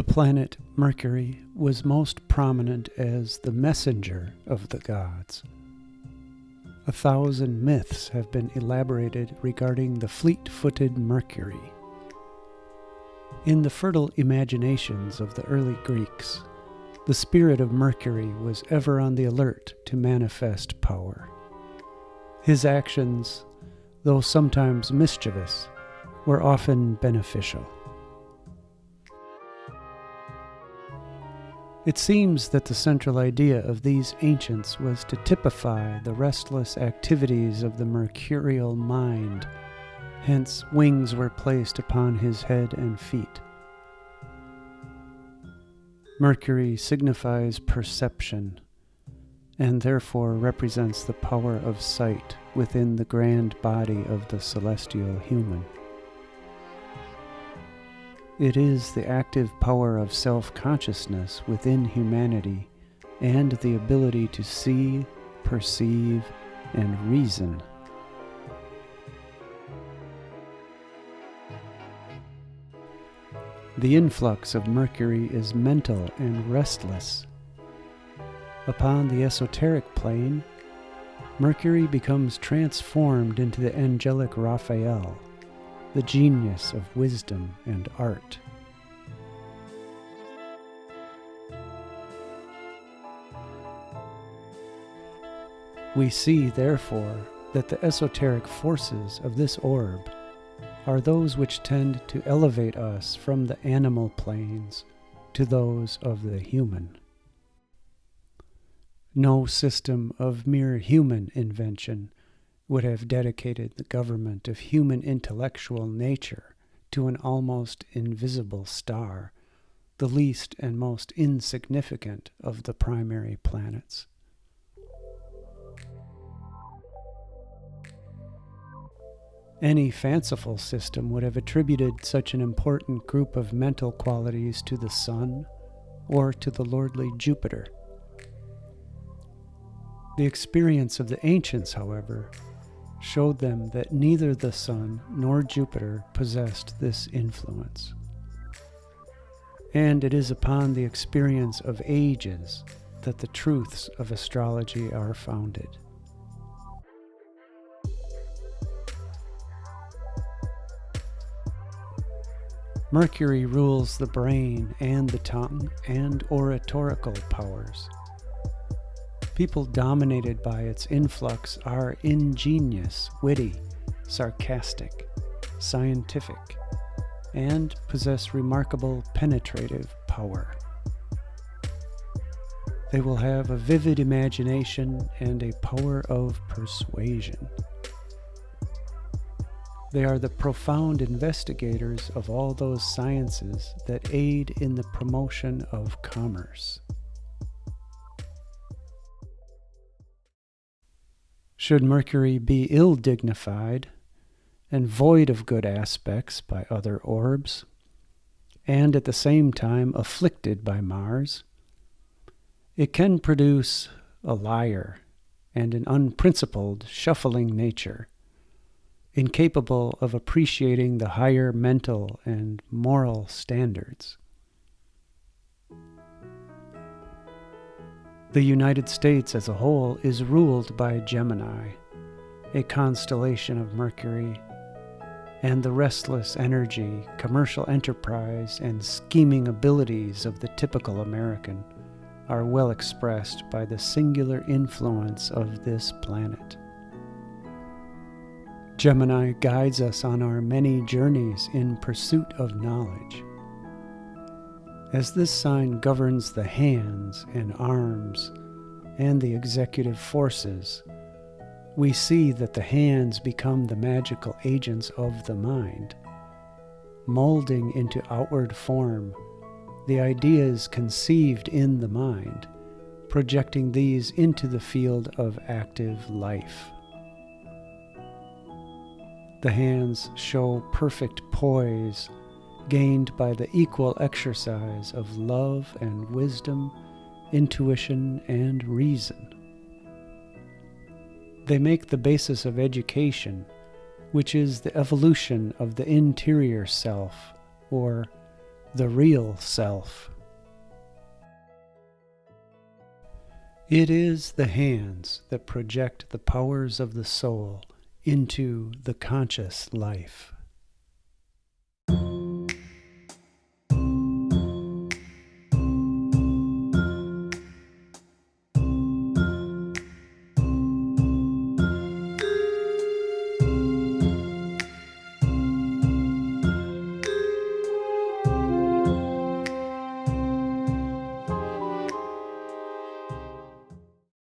The planet Mercury was most prominent as the messenger of the gods. 1,000 myths have been elaborated regarding the fleet-footed Mercury. In the fertile imaginations of the early Greeks, the spirit of Mercury was ever on the alert to manifest power. His actions, though sometimes mischievous, were often beneficial. It seems that the central idea of these ancients was to typify the restless activities of the mercurial mind, hence wings were placed upon his head and feet. Mercury signifies perception, and therefore represents the power of sight within the grand body of the celestial human. It is the active power of self-consciousness within humanity and the ability to see, perceive, and reason. The influx of Mercury is mental and restless. Upon the esoteric plane, Mercury becomes transformed into the angelic Raphael, the genius of wisdom and art. We see, therefore, that the esoteric forces of this orb are those which tend to elevate us from the animal planes to those of the human. No system of mere human invention would have dedicated the government of human intellectual nature to an almost invisible star, the least and most insignificant of the primary planets. Any fanciful system would have attributed such an important group of mental qualities to the Sun or to the lordly Jupiter. The experience of the ancients, however, showed them that neither the Sun nor Jupiter possessed this influence. And it is upon the experience of ages that the truths of astrology are founded. Mercury rules the brain and the tongue and oratorical powers. People dominated by its influx are ingenious, witty, sarcastic, scientific, and possess remarkable penetrative power. They will have a vivid imagination and a power of persuasion. They are the profound investigators of all those sciences that aid in the promotion of commerce. Should Mercury be ill-dignified and void of good aspects by other orbs, and at the same time afflicted by Mars, it can produce a liar and an unprincipled, shuffling nature, incapable of appreciating the higher mental and moral standards. The United States as a whole is ruled by Gemini, a constellation of Mercury, and the restless energy, commercial enterprise, and scheming abilities of the typical American are well expressed by the singular influence of this planet. Gemini guides us on our many journeys in pursuit of knowledge. As this sign governs the hands and arms and the executive forces, we see that the hands become the magical agents of the mind, molding into outward form the ideas conceived in the mind, projecting these into the field of active life. The hands show perfect poise, gained by the equal exercise of love and wisdom, intuition and reason. They make the basis of education, which is the evolution of the interior self, or the real self. It is the hands that project the powers of the soul into the conscious life.